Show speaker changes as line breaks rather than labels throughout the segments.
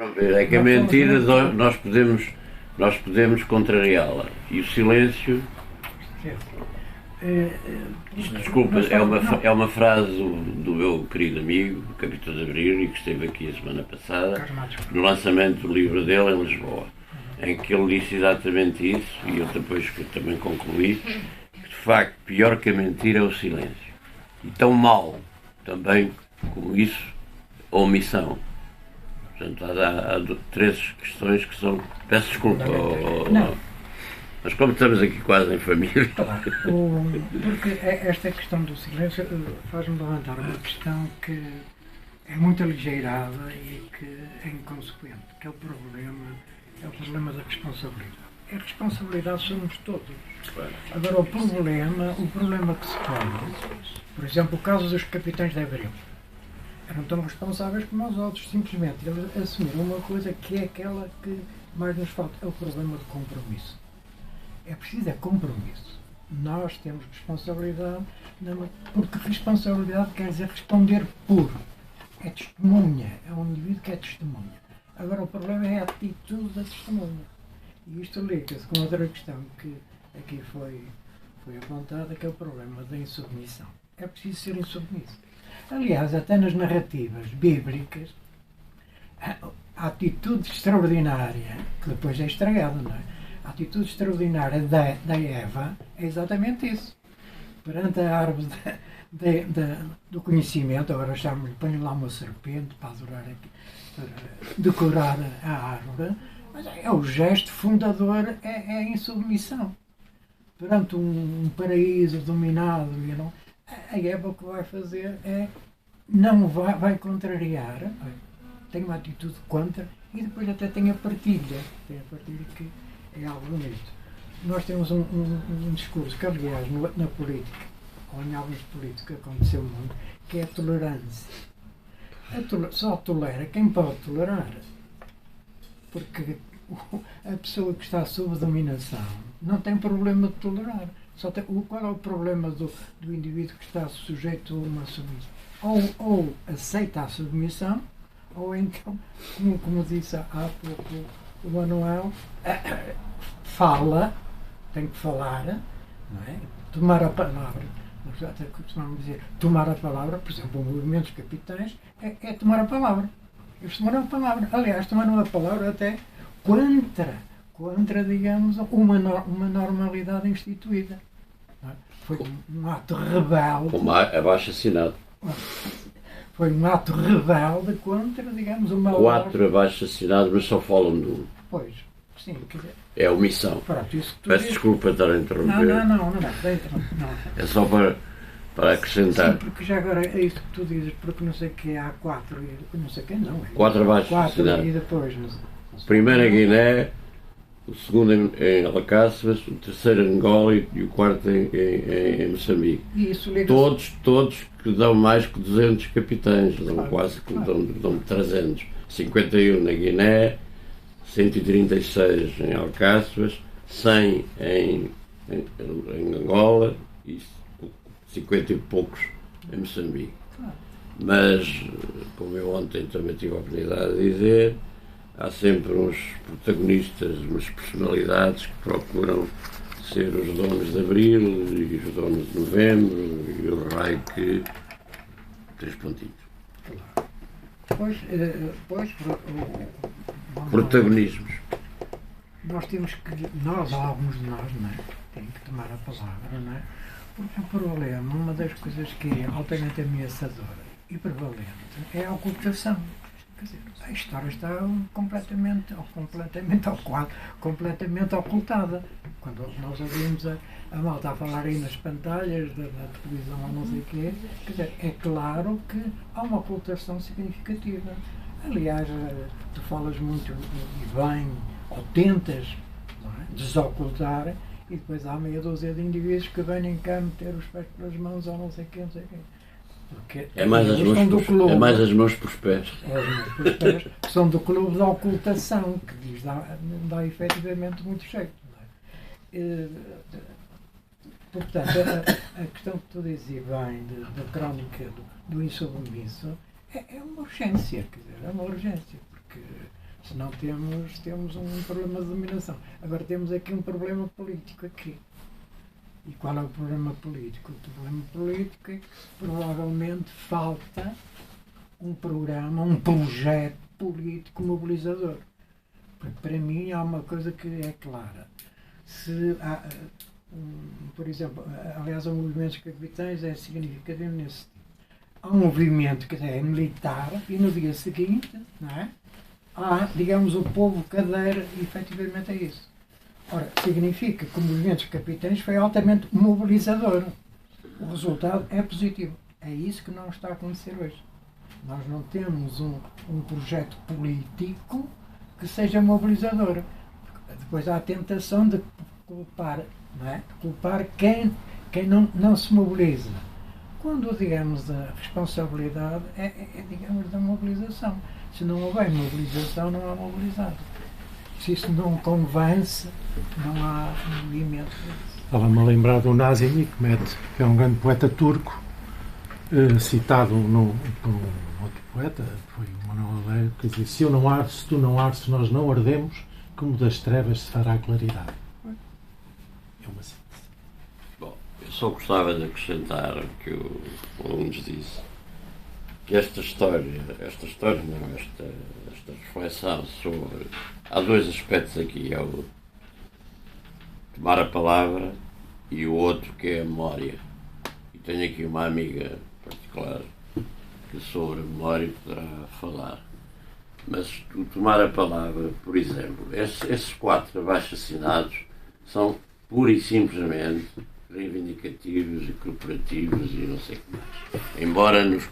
É que a mentira nós podemos contrariá-la. E o silêncio. Desculpa, é uma frase do meu querido amigo, Capitão de Abril, e que esteve aqui a semana passada, no lançamento do livro dele em Lisboa, em que ele disse exatamente isso, e eu depois também concluí, que de facto pior que a mentira é o silêncio. E tão mau também como isso, a omissão. Portanto, há três questões que são. Peço desculpa, mas como estamos aqui quase em família.
Porque esta questão do silêncio faz-me levantar uma questão que é muito aligeirada e que é inconsequente, que é o problema da responsabilidade. A responsabilidade somos todos. Agora, o problema que se põe, por exemplo, o caso dos capitães de Abril, eram tão responsáveis como os outros, simplesmente eles assumiram uma coisa que é aquela que mais nos falta, é o problema de compromisso. É preciso compromisso. Nós temos responsabilidade, porque responsabilidade quer dizer responder por. É testemunha, é um indivíduo que é testemunha. Agora o problema é a atitude da testemunha. E isto liga-se com outra questão que aqui foi apontada, que é o problema da insubmissão. É preciso ser insubmisso. Aliás, até nas narrativas bíblicas, a atitude extraordinária, que depois é estragada, não é? A atitude extraordinária da Eva é exatamente isso. Perante a árvore do conhecimento, agora põe lá uma serpente para adorar para decorar a árvore, mas é o gesto fundador, é a insubmissão. Perante um paraíso dominado, a Eva o que vai fazer é não vai contrariar, tem uma atitude contra e depois até tem a partilha. Tem a partilha que é algo bonito. Nós temos um discurso que, aliás, na política, ou em alguns políticos aconteceu muito, que é a tolerância. Só tolera quem pode tolerar. Porque a pessoa que está sob dominação não tem problema de tolerar. Qual é o problema do indivíduo que está sujeito a uma submissão? Ou aceita a submissão, ou então, como disse há pouco o Manuel, tem que falar, não é? Tomar a palavra. Nós até costumamos dizer, tomar a palavra, por exemplo, o movimento dos capitães, é tomar a palavra. Eles tomaram a palavra. Aliás, tomaram a palavra até contra digamos, uma normalidade instituída. Foi um ato rebelde.
Como abaixo-assinado.
Foi um ato rebelde contra, digamos, uma...
4 abaixo-assinados, mas só falam de um.
Pois, sim, quer dizer...
É omissão. Peço desculpa estar a interromper.
Não.
É só para acrescentar.
Sim, porque já agora é isso que tu dizes, porque não sei o que há 4 e não sei o que não.
4 abaixo-assinados.
E depois...
O primeiro em Guiné, o segundo em Alcáçovas, o terceiro em Angola e o quarto em Moçambique. Todos que dão mais que 200 capitães, dão 300. 51 na Guiné, 136 em Alcáçovas, 100 em Angola e 50 e poucos em Moçambique. Mas, como eu ontem também tive a oportunidade de dizer, há sempre uns protagonistas, umas personalidades que procuram ser os donos de Abril e os donos de Novembro e o raio que... 3 pontinhos. Protagonismos.
Nós temos que, alguns de nós, não é? Tem que tomar a palavra, não é? Porque o problema, uma das coisas que é altamente ameaçadora e prevalente é a ocultação. Quer dizer, a história está completamente ocultada. Quando nós ouvimos a malta a falar aí nas pantalhas da televisão ou não sei o quê, quer dizer, é claro que há uma ocultação significativa. Aliás, tu falas muito e bem, ou tentas, não é, desocultar, e depois há meia dúzia de indivíduos que vêm cá meter os pés pelas mãos ou não sei o quê, não sei o quê. Porque
é mais as mãos por os pés.
É as mãos por os pés, que são do clube da ocultação, que lhes dá efetivamente muito jeito. Não é? Portanto, a questão que tu dizes bem da crónica do insubmisso é uma urgência, quer dizer, é uma urgência, porque Senão temos um problema de dominação. Agora temos aqui um problema político aqui. E qual é o problema político? O problema político é que provavelmente falta um programa, um projeto político mobilizador. Porque para mim há uma coisa que é clara. Se há, por exemplo, aliás, o movimento dos capitães é significativo nesse sentido. Há um movimento que é militar e no dia seguinte, não é? Há, digamos, o povo cadeira efetivamente a isso. Ora, significa que o movimento dos capitães foi altamente mobilizador. O resultado é positivo. É isso que não está a acontecer hoje. Nós não temos um projeto político que seja mobilizador. Depois há a tentação de culpar, não é? De culpar quem não se mobiliza. Quando, digamos, a responsabilidade digamos, da mobilização. Se não houver mobilização, não há mobilizado. Se isso não convence, não há movimento.
Estava-me a lembrar do Nazım Hikmet, que é um grande poeta turco, citado por um outro poeta, foi o Manuel Alegre, que dizia: se eu não ardo, se tu não ardes, se nós não ardemos, como das trevas se fará a claridade. É uma síntese.
Bom, eu só gostava de acrescentar o que o Nunes disse, que esta reflexão sobre... Há dois aspectos aqui, é o tomar a palavra e o outro que é a memória. E tenho aqui uma amiga particular que sobre a memória poderá falar. Mas o tomar a palavra, por exemplo, esses 4 abaixo-assinados são pura e simplesmente reivindicativos e corporativos e não sei o que mais. Embora nos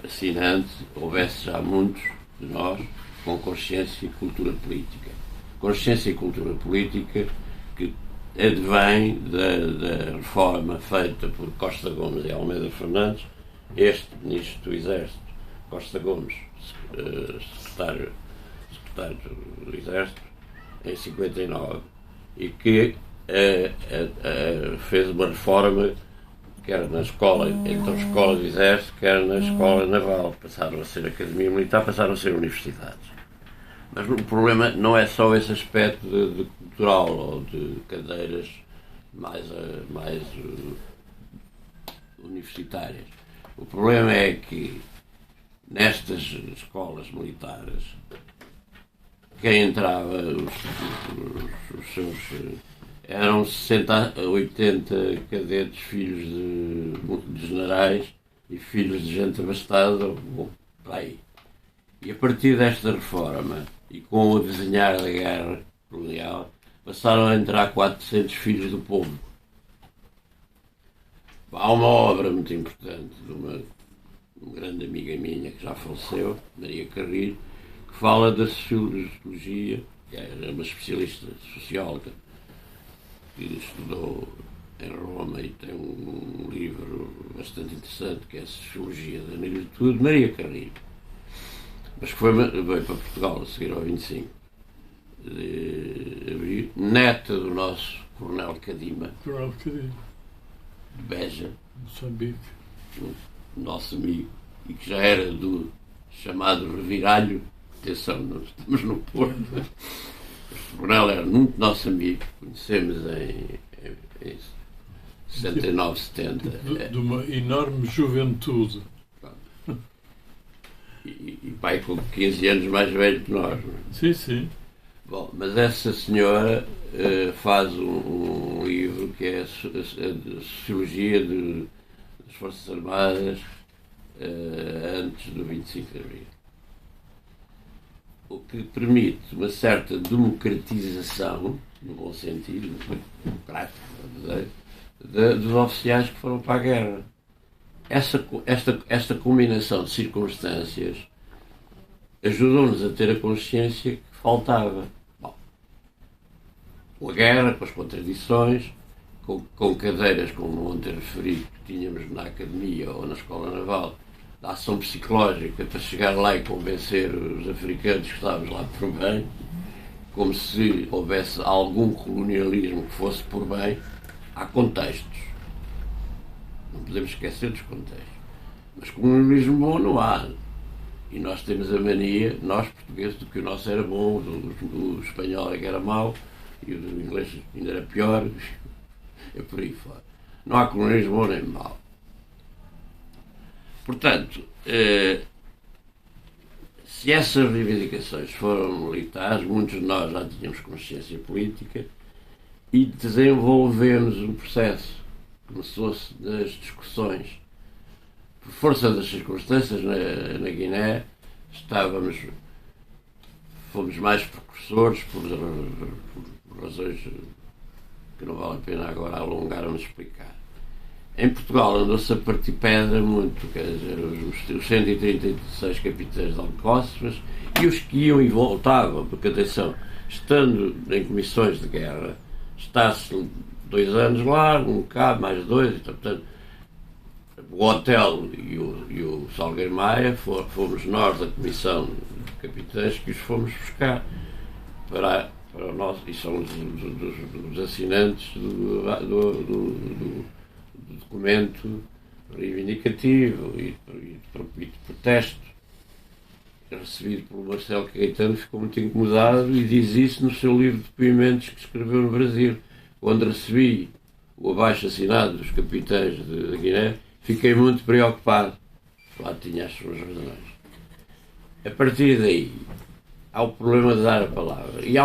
assinantes houvesse já muitos de nós com consciência e cultura política. Consciência e cultura política que advém da reforma feita por Costa Gomes e Almeida Fernandes, este ministro do Exército, Costa Gomes, secretário do Exército, em 59, e que fez uma reforma quer na escola, então escola do Exército, quer na escola naval. Passaram a ser academia militar, passaram a ser universidades. Mas o problema não é só esse aspecto de cultural ou de cadeiras mais universitárias. O problema é que nestas escolas militares quem entrava, os seus... eram 60 a 80 cadetes, filhos de generais e filhos de gente abastada, ou para aí. E a partir desta reforma, e com o desenhar da guerra colonial, passaram a entrar 400 filhos do povo. Há uma obra muito importante de uma grande amiga minha que já faleceu, Maria Carrilho, que fala da sociologia, que era uma especialista socióloga, que estudou em Roma e tem um livro bastante interessante que é a Sociologia da Negritude, Maria Carrilho, mas que veio para Portugal a seguir ao 25 de abril, neta do nosso Coronel Cadima, de Beja,
Moçambique,
nosso amigo, e que já era do chamado Reviralho. Atenção, nós estamos no Porto. O Coronel era muito nosso amigo, conhecemos em 69, 70.
De uma enorme juventude.
E pai com 15 anos mais velho que nós.
Sim, sim.
Bom, mas essa senhora faz um livro que é a Sociologia das Forças Armadas antes do 25 de Abril. O que permite uma certa democratização, no bom sentido, democrático, dos oficiais que foram para a guerra. Esta combinação de circunstâncias ajudou-nos a ter a consciência que faltava. Bom, com a guerra, com as contradições, com cadeiras, como ontem referi, que tínhamos na academia ou na escola naval, da ação psicológica para chegar lá e convencer os africanos que estávamos lá por bem, como se houvesse algum colonialismo que fosse por bem. Há contextos. Não podemos esquecer dos contextos. Mas colonialismo bom não há. E nós temos a mania, nós portugueses, de que o nosso era bom, o espanhol é que era mau, e o inglês ainda era pior, é por aí fora. Não há colonialismo bom nem mau. Portanto, se essas reivindicações foram militares, muitos de nós já tínhamos consciência política e desenvolvemos um processo. Começou-se das discussões. Por força das circunstâncias na Guiné, fomos mais precursores por razões que não vale a pena agora alongar-me explicar. Em Portugal andou-se a partir pedra muito, quer dizer, os 136 capitães de alcóceras e os que iam e voltavam, porque atenção, estando em comissões de guerra, está-se 2 anos lá, um cá, mais 2, então, portanto, o Hotel e o Salgueiro Maia fomos nós da comissão de capitães que os fomos buscar para o nosso, e são dos assinantes do documento reivindicativo e de protesto recebido pelo Marcelo Caetano. Ficou muito incomodado e diz isso no seu livro de depoimentos que escreveu no Brasil. Quando recebi o abaixo assinado dos capitães de Guiné, fiquei muito preocupado. Lá tinha as suas razões. A partir daí há o problema de dar a palavra e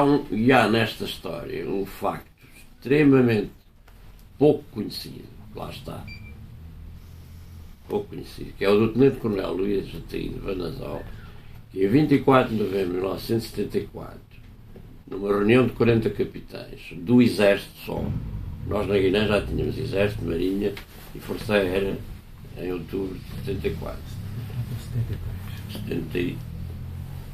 há nesta história um facto extremamente pouco conhecido. Lá está, pouco conhecido, que é o do Tenente-Coronel Luís Ataíde Vanazol, que em 24 de novembro de 1974, numa reunião de 40 capitães do Exército só, nós na Guiné já tínhamos Exército, Marinha e Força Aérea em outubro de 74. 73,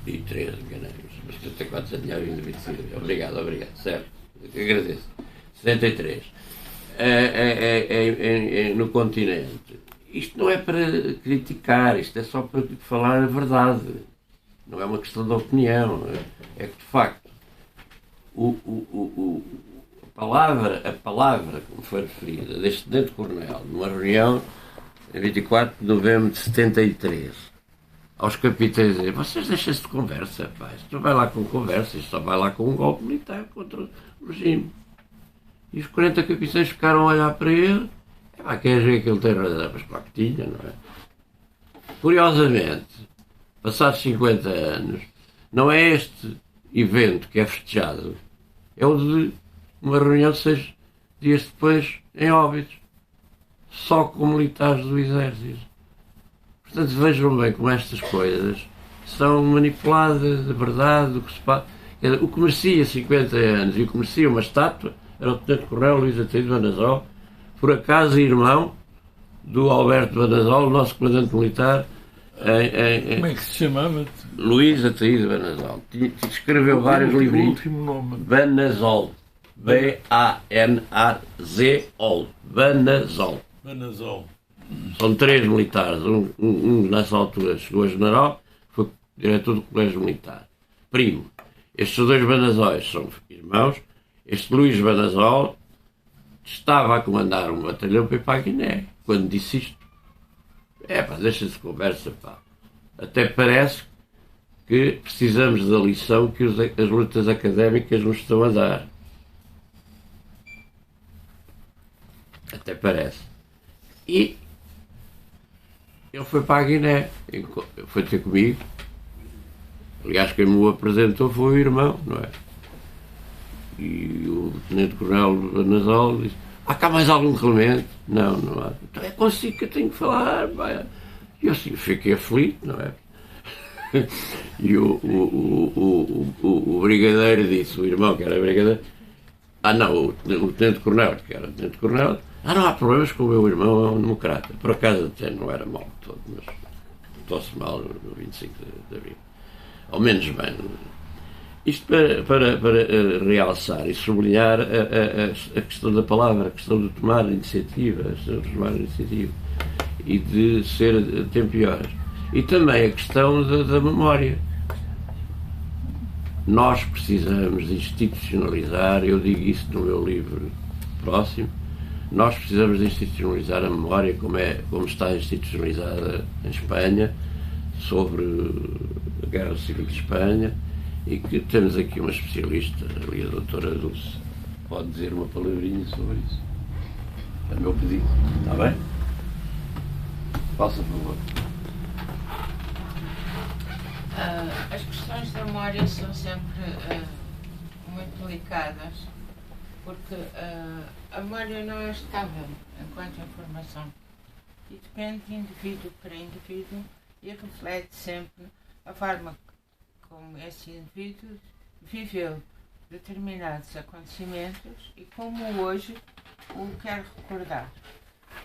enganei-nos, mas 74 já tinha vindo de 25. Obrigado, certo, agradeço. 73. No continente. Isto não é para criticar, isto é só para falar a verdade. Não é uma questão de opinião. É que, de facto, a palavra, como foi referida, deste Tenente-Coronel, numa reunião em 24 de novembro de 73, aos capitães dizer: vocês deixam-se de conversa, pá, isto não vai lá com conversa, isto só vai lá com um golpe militar contra o regime. E os 40 capitães ficaram a olhar para ele. Quer dizer que ele tem razão, mas claro que tinha, não é? Curiosamente, passados 50 anos, não é este evento que é festejado, é o de uma reunião de 6 dias depois em Óbidos, só com militares do Exército. Portanto, vejam bem como estas coisas são manipuladas, de verdade, do que se passa. O que merecia 50 anos e o que merecia uma estátua era o Tenente-Coronel Luís Ataíde Vanazol, por acaso irmão do Alberto Vanazol, o nosso comandante militar.
Como é que se chamava?
Luís Ataíde Vanazol. Escreveu vários livrinhos.
O último nome.
Vanazol. B-A-N-A-Z-O-L. Vanazol. São 3 militares. Um nessa altura chegou a general, foi diretor do colégio militar. Primo. Estes 2 Vanazóis são irmãos. Este Luís Vanazol estava a comandar um batalhão para ir para a Guiné. Quando disse isto, deixa-se de conversa, pá. Até parece que precisamos da lição que as lutas académicas nos estão a dar. Até parece. E ele foi para a Guiné, foi ter comigo. Aliás, quem me o apresentou foi o irmão, não é? E o Tenente-Coronel Vanazol disse: há cá mais algum elemento? Não há. Então é consigo que eu tenho que falar. E eu assim, fiquei aflito, não é? E o brigadeiro disse, o irmão que era brigadeiro, o Tenente-Coronel, que era Tenente-Coronel, não há problemas, com o meu irmão é um democrata. Por acaso até não era mal todo, mas estou-se mal no 25 de abril. Ao menos bem. Isto para realçar e sublinhar a questão da palavra, a questão de tomar iniciativa, e de ser a tempo e horas. E também a questão da memória. Nós precisamos de institucionalizar, eu digo isso no meu livro próximo, nós precisamos de institucionalizar a memória como está institucionalizada em Espanha, sobre a Guerra Civil de Espanha, e que temos aqui uma especialista, ali a doutora Dulce, pode dizer uma palavrinha sobre isso. É o meu pedido. Está bem? Faça, por favor.
As questões da memória são sempre muito delicadas, porque a memória não é estável enquanto informação e depende de indivíduo para indivíduo e reflete sempre a forma como esse indivíduo viveu determinados acontecimentos e como hoje o quer recordar.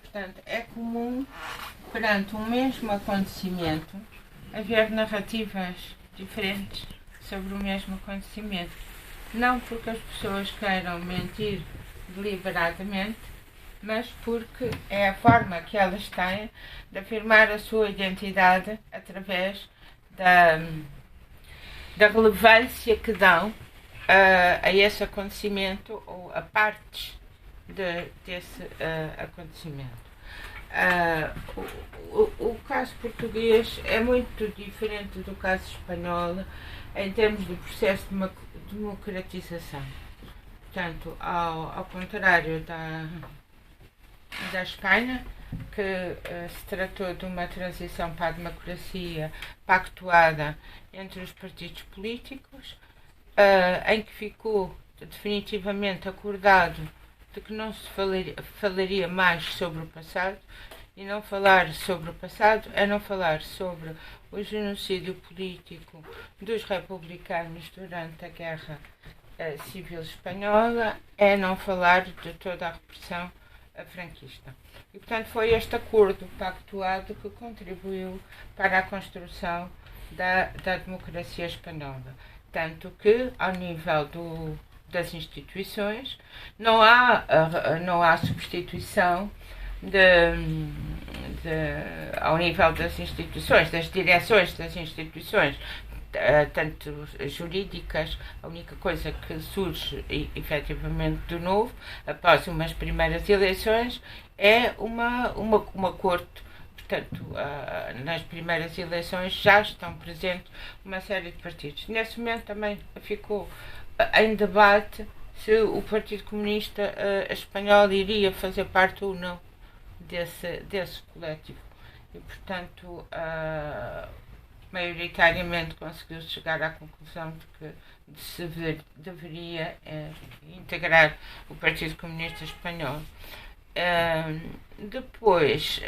Portanto, é comum, perante um mesmo acontecimento, haver narrativas diferentes sobre o mesmo acontecimento. Não porque as pessoas queiram mentir deliberadamente, mas porque é a forma que elas têm de afirmar a sua identidade através da relevância que dão a esse acontecimento ou a partes desse acontecimento. O caso português é muito diferente do caso espanhol em termos do processo de democratização. Portanto, ao contrário da Espanha, que se tratou de uma transição para a democracia pactuada entre os partidos políticos, em que ficou definitivamente acordado de que não se falaria mais sobre o passado, e não falar sobre o passado é não falar sobre o genocídio político dos republicanos durante a Guerra Civil Espanhola, é não falar de toda a repressão franquista. E, portanto, foi este acordo pactuado que contribuiu para a construção da democracia espanhola. Tanto que, ao nível das instituições, não há substituição ao nível das instituições, das direções das instituições, tanto jurídicas. A única coisa que surge efetivamente de novo, após umas primeiras eleições, é uma corte. Portanto, nas primeiras eleições já estão presentes uma série de partidos. Nesse momento também ficou em debate se o Partido Comunista Espanhol iria fazer parte ou não desse coletivo. E, portanto, maioritariamente conseguiu chegar à conclusão de que se deveria integrar o Partido Comunista Espanhol. Depois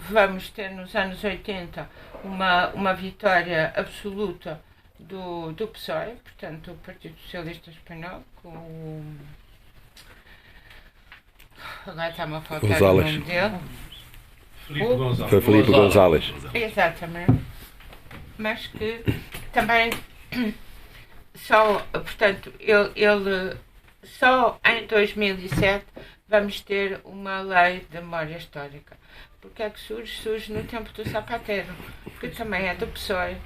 vamos ter nos anos 80 uma vitória absoluta do PSOE, portanto o Partido Socialista Espanhol, com o... Agora está-me a faltar o nome dele.
Foi Filipe González.
Exatamente. Mas que também portanto, ele só em 2007 vamos ter uma lei de memória histórica. Porque é que surge? Surge no tempo do Zapatero, que também é do PSOE,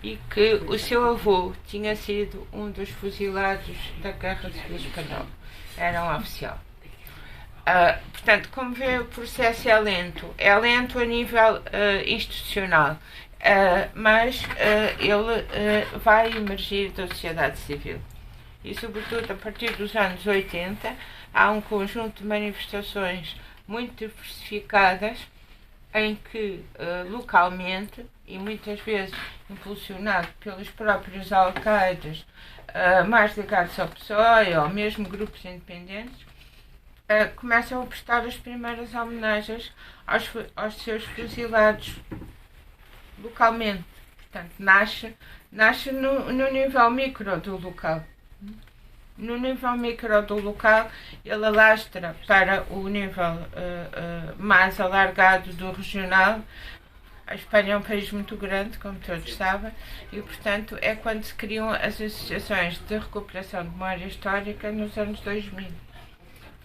e que o seu avô tinha sido um dos fuzilados da Guerra Civil Espanhola. Era um oficial. Portanto, como vê, o processo é lento a nível institucional, mas ele vai emergir da sociedade civil. E, sobretudo, a partir dos anos 80, há um conjunto de manifestações muito diversificadas em que, localmente, e muitas vezes impulsionado pelos próprios alcaides mais ligados ao PSOE ou mesmo grupos independentes, começam a prestar as primeiras homenagens aos seus fuzilados localmente. Portanto, nasce no nível micro do local. No nível micro do local, ele alastra para o nível mais alargado do regional. A Espanha é um país muito grande, como todos sabem, e, portanto, é quando se criam as associações de recuperação de memória histórica nos anos 2000.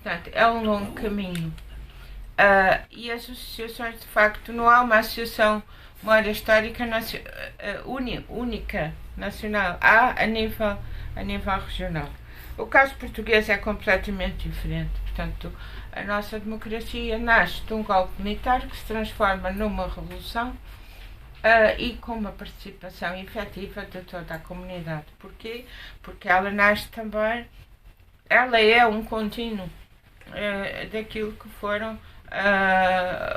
Portanto, é um longo caminho. E as associações, de facto, não há uma associação de memória histórica única, nacional. Há a nível regional. O caso português é completamente diferente. Portanto, a nossa democracia nasce de um golpe militar que se transforma numa revolução e com uma participação efetiva de toda a comunidade. Porquê? Porque ela nasce também, ela é um contínuo daquilo que foram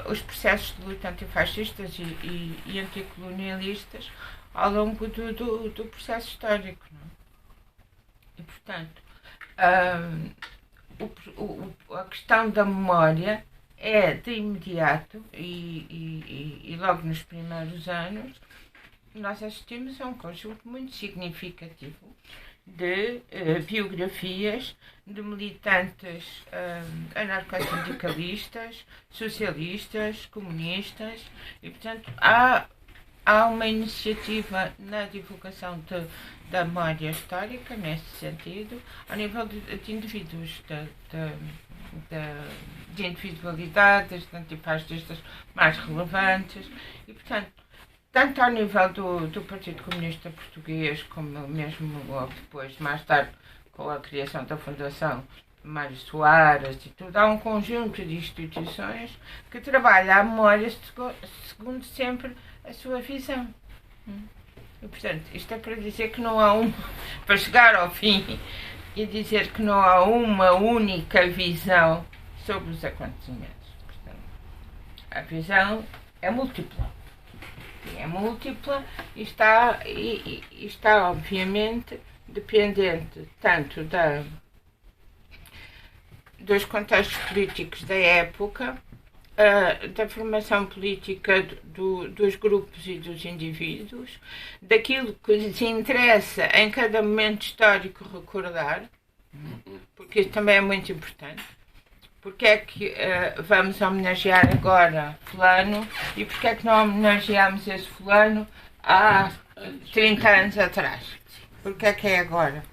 os processos de luta antifascistas e anticolonialistas ao longo do processo histórico. Não é? E, portanto, a questão da memória é de imediato e logo nos primeiros anos nós assistimos a um conjunto muito significativo de biografias de militantes anarcossindicalistas, socialistas, comunistas e, portanto, há uma iniciativa na divulgação da memória histórica, nesse sentido, ao nível de indivíduos, de individualidades, de antifascistas mais relevantes e, portanto, tanto ao nível do Partido Comunista Português, como mesmo depois, mais tarde, com a criação da Fundação Mário Soares e tudo, há um conjunto de instituições que trabalham a memória segundo sempre a sua visão. E, portanto, isto é para dizer que não há para chegar ao fim e dizer que não há uma única visão sobre os acontecimentos. Portanto, a visão é múltipla. É múltipla e está obviamente dependente tanto dos contextos políticos da época, da formação política dos grupos e dos indivíduos, daquilo que lhes interessa em cada momento histórico recordar, porque isso também é muito importante. Porque é que vamos homenagear agora fulano e porque é que não homenageámos esse fulano há 30 anos atrás? Porque é que é agora?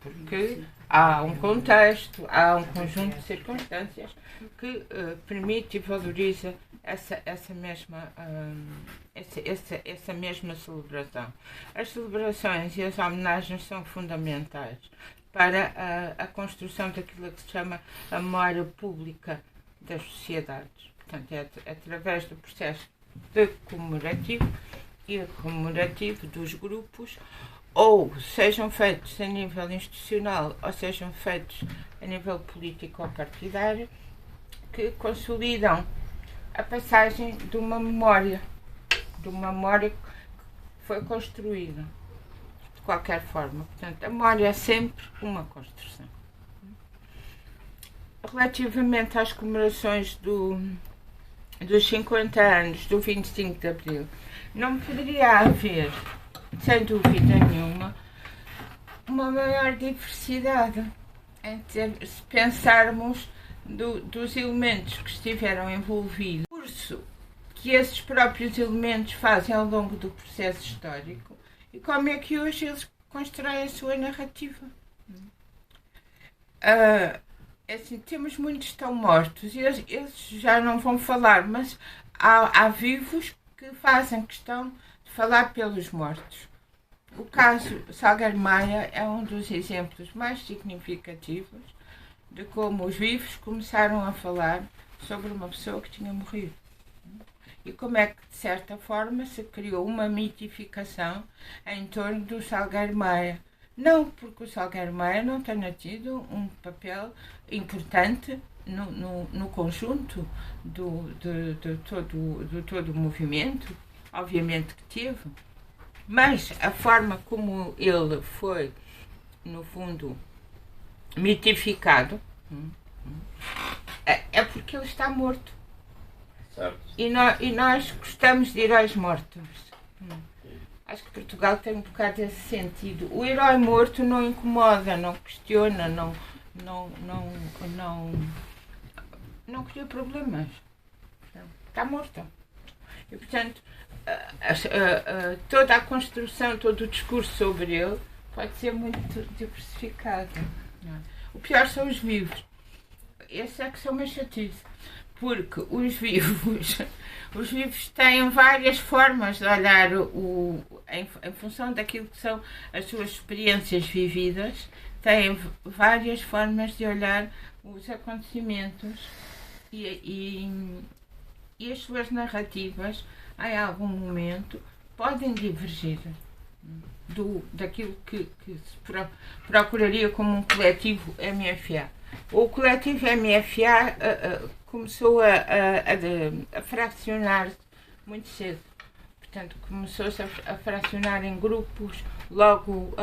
Porque há um contexto, há um conjunto de circunstâncias que permite e valoriza essa mesma celebração. As celebrações e as homenagens são fundamentais para a construção daquilo que se chama a memória pública das sociedades. Portanto, é através do processo de comemorativo e comemorativo dos grupos, ou sejam feitos a nível institucional, ou sejam feitos a nível político ou partidário, que consolidam a passagem de uma memória que foi construída. De qualquer forma, portanto, a memória é sempre uma construção. Relativamente às comemorações dos 50 anos do 25 de Abril, não poderia haver, sem dúvida nenhuma, uma maior diversidade se pensarmos dos elementos que estiveram envolvidos, o curso que esses próprios elementos fazem ao longo do processo histórico, e como é que hoje eles constroem a sua narrativa. Assim, temos muitos que estão mortos, e eles já não vão falar, mas há vivos que fazem questão de falar pelos mortos. O caso Salgueiro Maia é um dos exemplos mais significativos de como os vivos começaram a falar sobre uma pessoa que tinha morrido. E como é que, de certa forma, se criou uma mitificação em torno do Salgueiro Maia. Não porque o Salgueiro Maia não tenha tido um papel importante no conjunto de todo o movimento, obviamente que teve, mas a forma como ele foi, no fundo, mitificado, é porque ele está morto.
Certo.
E nós gostamos de heróis mortos. Acho que Portugal tem um bocado esse sentido. O herói morto não incomoda, não questiona, não cria problemas. Está morto. E, portanto, toda a construção, todo o discurso sobre ele pode ser muito diversificado. O pior são os vivos. Esses é que são uma chatice. Porque os vivos têm várias formas de olhar em função daquilo que são as suas experiências vividas, têm várias formas de olhar os acontecimentos e as suas narrativas, em algum momento, podem divergir daquilo que se procuraria como um coletivo MFA. O coletivo MFA começou a fracionar-se muito cedo. Portanto, começou-se a fracionar em grupos logo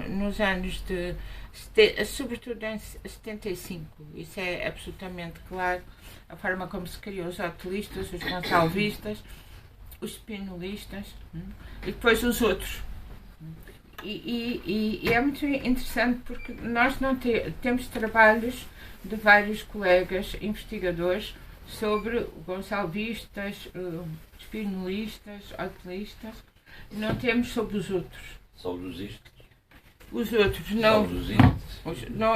nos anos sobretudo em 75. Isso é absolutamente claro. A forma como se criou os hotelistas, os gonçalvistas, os spinolistas e depois os outros. E é muito interessante porque nós não temos trabalhos de vários colegas investigadores sobre gonçalvistas, spinolistas, hotelistas. Não temos sobre os outros.
Saudosistas.
Os outros, não.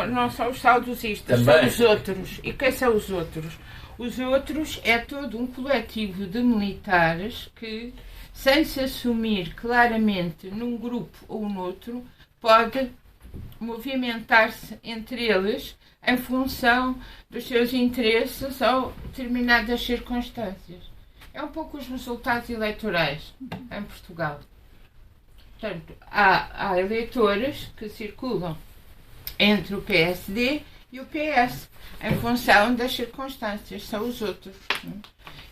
Não são os saudosistas,
também.
São os outros. E quem são os outros? Os outros é todo um coletivo de militares que, sem se assumir claramente num grupo ou noutro, pode movimentar-se entre eles em função dos seus interesses ou determinadas circunstâncias. É um pouco os resultados eleitorais em Portugal. Portanto, há eleitores que circulam entre o PSD e o PS, em função das circunstâncias, são os outros.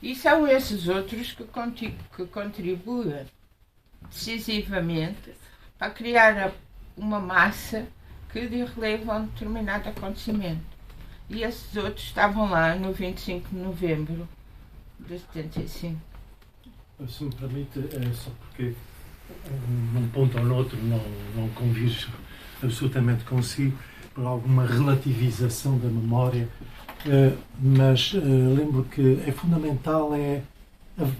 E são esses outros que contribuem decisivamente para criar uma massa que lhe releva um determinado acontecimento. E esses outros estavam lá no 25 de novembro de 75.
Se me permite, só porque num ponto ou no outro não convirjo absolutamente consigo, por alguma relativização da memória, mas lembro que é fundamental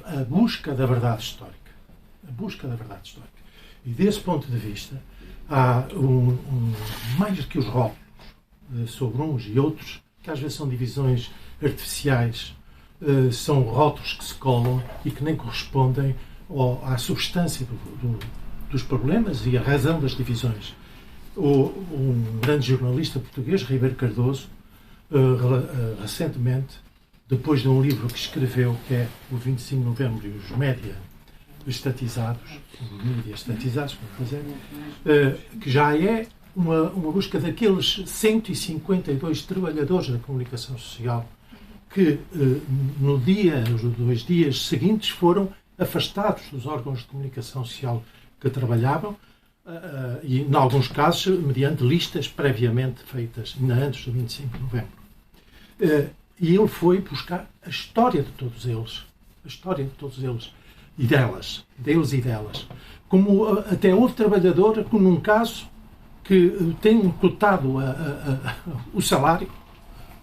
a busca da verdade histórica. A busca da verdade histórica. E desse ponto de vista, há mais do que os rótulos sobre uns e outros, que às vezes são divisões artificiais, são rótulos que se colam e que nem correspondem à substância dos problemas e à razão das divisões. Um grande jornalista português, Ribeiro Cardoso, recentemente, depois de um livro que escreveu, que é o 25 de novembro e os mídias estatizados, que já é uma busca daqueles 152 trabalhadores da comunicação social que nos 2 dias seguintes foram afastados dos órgãos de comunicação social que trabalhavam, e, em alguns casos, mediante listas previamente feitas, ainda antes do 25 de novembro. E ele foi buscar a história de todos eles. A história de todos eles. E deles e delas. Como até houve trabalhadora que, num caso, que tem cotado o salário,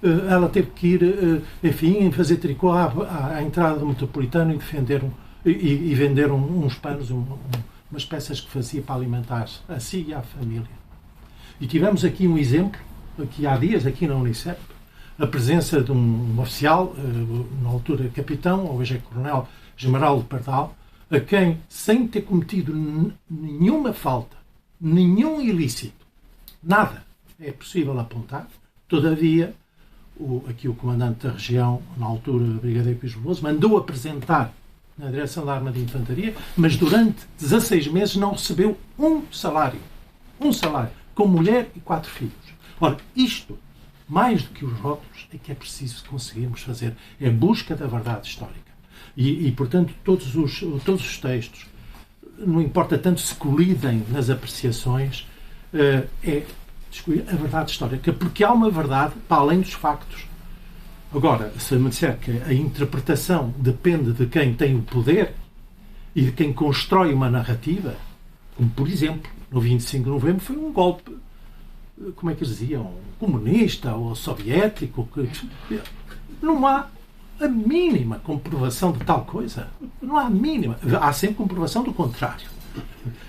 ela teve que ir, enfim, fazer tricô à entrada do Metropolitano e defender e vender uns panos, umas peças que fazia para alimentar a si e à família. E tivemos aqui um exemplo, aqui há dias, aqui na Unicep, a presença de um oficial, na altura capitão, hoje é coronel General de Pardal, a quem, sem ter cometido nenhuma falta, nenhum ilícito, nada é possível apontar, todavia, aqui o comandante da região, na altura, Brigadeiro Pires Veloso, mandou apresentar na direção da Arma de Infantaria, mas durante 16 meses não recebeu um salário, com mulher e 4 filhos. Ora, isto, mais do que os rótulos, é que é preciso conseguirmos fazer, é a busca da verdade histórica. E portanto, todos os textos, não importa tanto se colidem nas apreciações, é descobrir a verdade histórica, porque há uma verdade para além dos factos. Agora, se me disser que a interpretação depende de quem tem o poder e de quem constrói uma narrativa, como, por exemplo, no 25 de novembro foi um golpe, como é que eles diziam, comunista ou soviético, não há a mínima comprovação de tal coisa. Não há a mínima. Há sempre comprovação do contrário.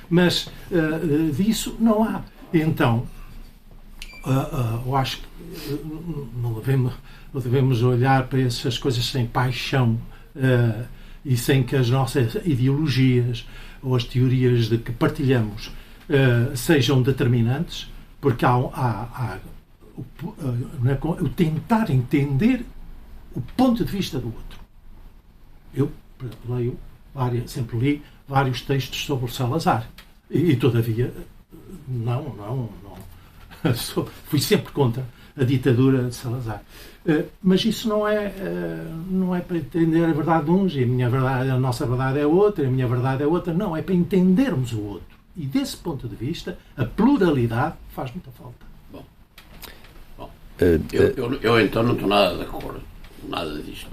Mas disso não há. Então, eu acho que não devemos olhar para essas coisas sem paixão e sem que as nossas ideologias ou as teorias de que partilhamos sejam determinantes, porque há o tentar entender o ponto de vista do outro. Eu leio sempre li vários textos sobre o Salazar. E todavia, não. Fui sempre contra a ditadura de Salazar. Mas isso não é para entender a verdade de uns e a nossa verdade é outra, a minha verdade é outra. Não, é para entendermos o outro. E desse ponto de vista, a pluralidade faz muita falta.
Bom. Eu então não estou nada de acordo. Nada disto.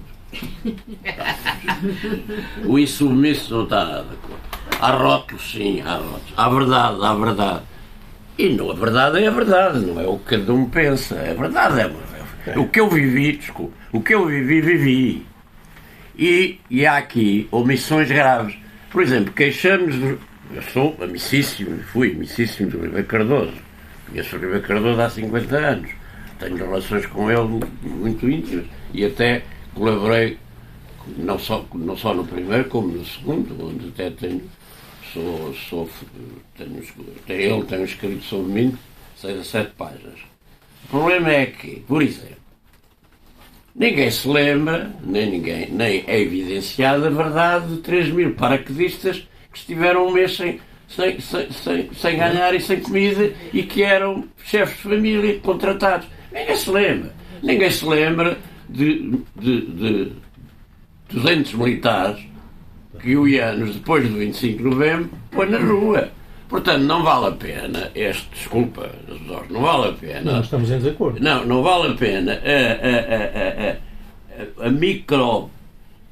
O insubmisso não está nada de acordo. Há rótulos, sim, há rótulos. Há verdade. E não, a verdade é a verdade, não é o que cada um pensa. A verdade é a verdade. O que eu vivi, vivi. E há aqui omissões graves. Por exemplo, queixamos. Eu sou fui amicíssimo do Ribeiro Cardoso. Conheço o Ribeiro Cardoso há 50 anos. Tenho relações com ele muito íntimas. E até colaborei, não só no primeiro, como no segundo, onde até tenho. Até ele tem escrito sobre mim 6 a 7 páginas. O problema é que, por exemplo, ninguém se lembra, nem é evidenciada a verdade de 3.000 paraquedistas que estiveram um mês sem ganhar e sem comida e que eram chefes de família contratados. Ninguém se lembra de 200 militares que o IANOS, depois do 25 de novembro, põe na rua. Portanto, não vale a pena desculpa, não vale a pena.
Não estamos em desacordo.
Não vale a pena a micro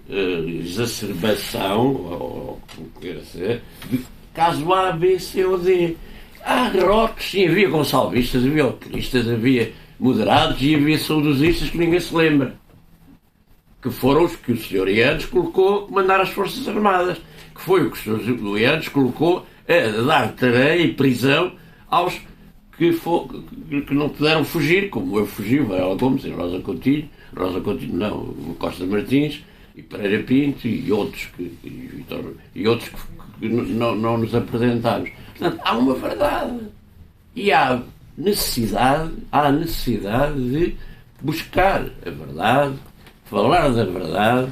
exacerbação, ou como quer ser, de caso A, B, C ou D. Há roques, sim, havia gonçalvistas, havia opelistas, havia moderados e havia saudosistas que ninguém se lembra. Que foram os que o Sr. Ianes colocou a comandar as Forças Armadas, que foi o que o Sr. Ianes colocou a dar tarefa e prisão aos que não puderam fugir, como eu fugi, Varela Gomes e Rosa Coutinho, não, Costa Martins e Pereira Pinto e outros que não nos apresentámos. Portanto, há uma verdade e há necessidade de buscar a verdade, falar da verdade,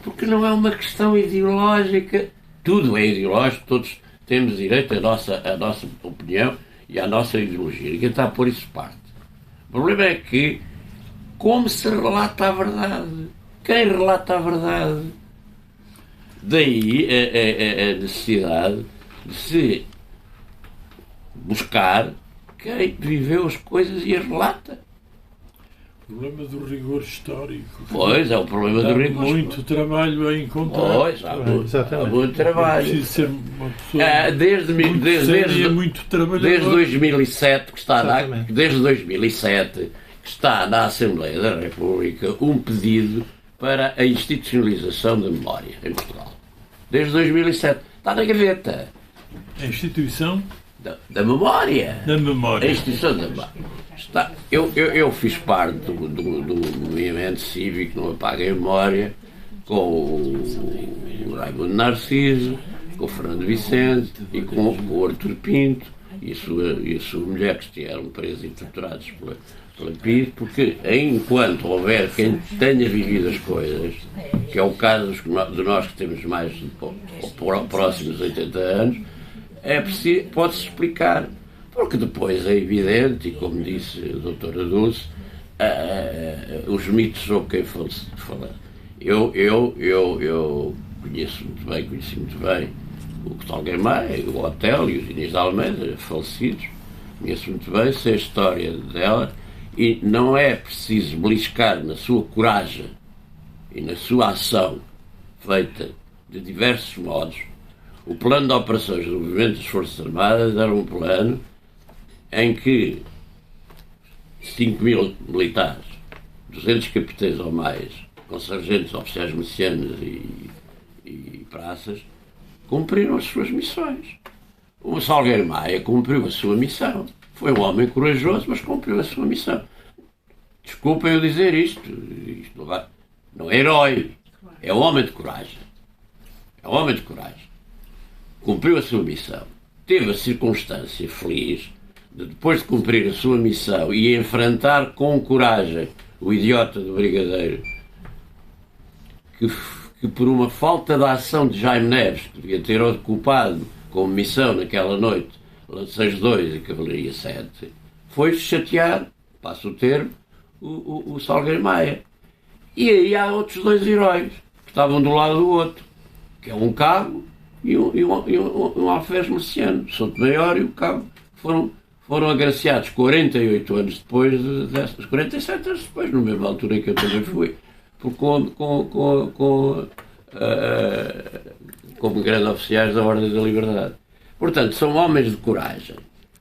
porque não é uma questão ideológica. Tudo é ideológico, todos temos direito à nossa opinião e à nossa ideologia. Ninguém está a pôr isso de parte. O problema é que, como se relata a verdade? Quem relata a verdade? Daí a necessidade de se buscar quem viveu as coisas e as relata.
O problema do rigor histórico.
Pois, é o problema do rigor.
Há muito trabalho a encontrar.
Pois, há muito trabalho.
Preciso ser uma pessoa
desde 2007 que está desde 2007 que está na Assembleia da República um pedido para a institucionalização da memória em Portugal. Desde 2007. Está na gaveta.
A instituição?
Da memória.
Da memória.
A instituição da memória. Eu fiz parte do movimento cívico Não Apaguem a Memória, com o Raimundo Narciso, com o Fernando Vicente e com o Artur Pinto e a sua mulher, que estiveram presos e torturados pela PIDE, porque enquanto houver quem tenha vivido as coisas, que é o caso de nós que temos mais próximos de 80 anos, pode-se explicar. Porque depois é evidente, e como disse a doutora Dulce, os mitos sobre quem falar. Eu conheci muito bem o Costal Guimarães, o Hotel e os Inês de Almeida, falecidos. Conheço muito bem, sei a história dela, e não é preciso beliscar na sua coragem e na sua ação, feita de diversos modos. O plano de operações do movimento das Forças Armadas era um plano em que 5.000 militares, 200 capitães ou mais, com sargentos, oficiais milicianos e praças, cumpriram as suas missões. O Salgueiro Maia cumpriu a sua missão. Foi um homem corajoso, mas cumpriu a sua missão. Desculpem eu dizer isto não é herói, é homem de coragem. É homem de coragem. Cumpriu a sua missão. Teve a circunstância feliz de, depois de cumprir a sua missão e enfrentar com coragem o idiota do brigadeiro que por uma falta de ação de Jaime Neves, que devia ter ocupado como missão naquela noite Lanceiros 2 e Cavalaria 7, foi chatear, passo o termo, o Salgueiro Maia. E aí há outros dois heróis que estavam do lado do outro, que é um cabo e um alferes marciano. São Maior e o cabo foram agraciados 48 anos depois, 47 anos depois, na mesma altura em que eu também fui, como grandes oficiais da Ordem da Liberdade. Portanto, são homens de coragem.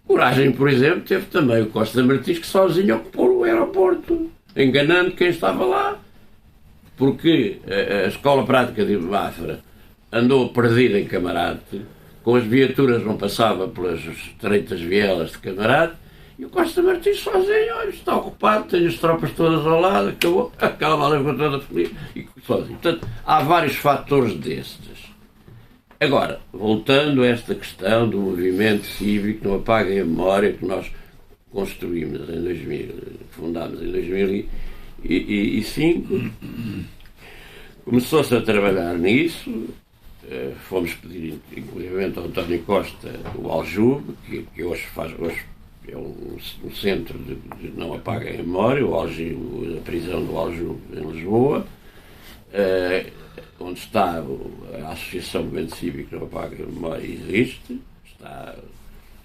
Coragem, por exemplo, teve também o Costa Martins, que sozinho ocupou o aeroporto, enganando quem estava lá, porque a Escola Prática de Mafra andou perdida em Camarate, com as viaturas não passava pelas estreitas vielas de Camarate, e o Costa Martins sozinho, olha, está ocupado, tem as tropas todas ao lado, acabou, aquela malha ficou toda feliz, e sozinho. Portanto, há vários fatores destes. Agora, voltando a esta questão do movimento cívico, não apaguem a memória que nós construímos em 2000, fundámos em 2005, começou-se a trabalhar nisso, fomos pedir inclusive ao António Costa o Aljube, que hoje é um centro de não apaguem a memória, a prisão do Aljube em Lisboa, onde está a Associação Movimento Cívico Não Apaga a Memória, existe, está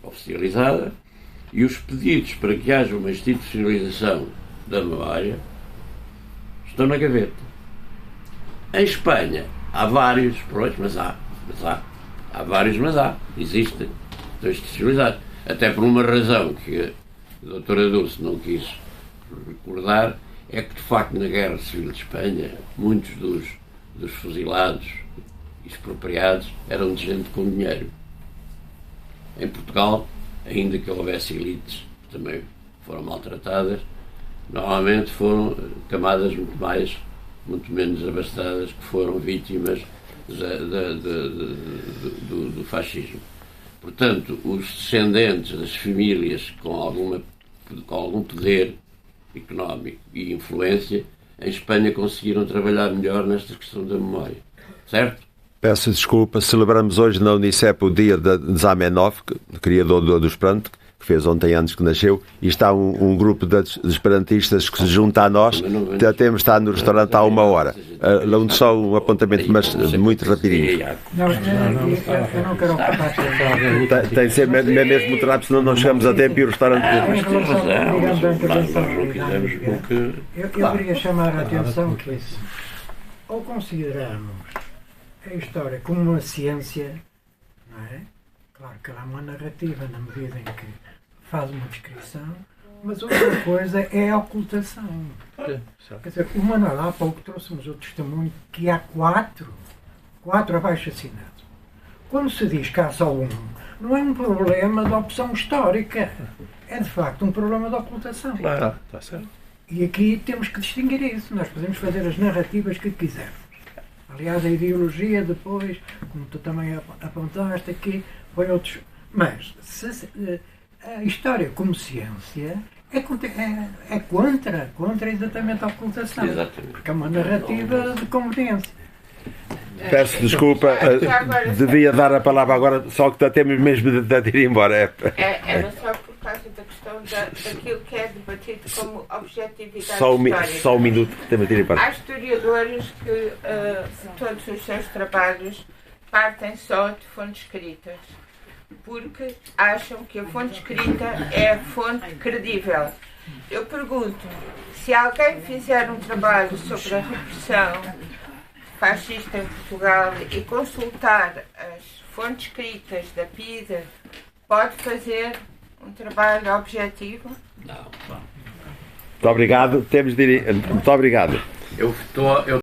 oficializada, e os pedidos para que haja uma institucionalização da memória estão na gaveta. Em Espanha há vários, mas há vários, existem, estão institucionalizados, até por uma razão que a doutora Dulce não quis recordar, é que de facto na Guerra Civil de Espanha muitos dos fuzilados e expropriados eram de gente com dinheiro. Em Portugal, ainda que houvesse elites que também foram maltratadas, normalmente foram camadas muito menos abastadas que foram vítimas do fascismo. Portanto, os descendentes das famílias com algum poder económico e influência em Espanha conseguiram trabalhar melhor nesta questão da memória. Certo?
Peço desculpa, celebramos hoje na Unicep o dia de Zamenhof, criador do Esperanto, que fez ontem anos que nasceu, e está um grupo de esperantistas que se junta a nós. Temos de estar no restaurante há 1 hora. Só um apontamento, mas muito rapidinho.
Eu não quero ocupar.
Tem de ser mesmo muito rápido, senão não chegamos a tempo e o restaurante...
Eu queria chamar a atenção que, ao considerarmos a história como uma ciência, não é? Claro que há uma narrativa na medida em que faz uma descrição, mas outra coisa é a ocultação. Quer dizer, o Manuel há pouco trouxe-nos o testemunho que há 4 abaixo-assinados. Quando se diz que há só um, não é um problema de opção histórica, é de facto um problema de ocultação.
Claro, está certo.
E aqui temos que distinguir isso. Nós podemos fazer as narrativas que quisermos. Aliás, a ideologia depois, como tu também apontaste aqui, foi outros. Mas a história como ciência é contra exatamente a ocultação.
Exatamente.
Porque é uma narrativa de conveniência.
Peço desculpa, devia dar a palavra agora, só que temos mesmo de ir embora.
Era só por causa da questão daquilo que é debatido como objetividade histórica.
Só um minuto, temos de ir embora.
Há historiadores que todos os seus trabalhos partem só de fontes escritas, porque acham que a fonte escrita é a fonte credível. Eu pergunto, se alguém fizer um trabalho sobre a repressão fascista em Portugal e consultar as fontes escritas da PIDE, pode fazer um trabalho objetivo?
Não.
Muito obrigado. Temos de ir. Muito obrigado.
Eu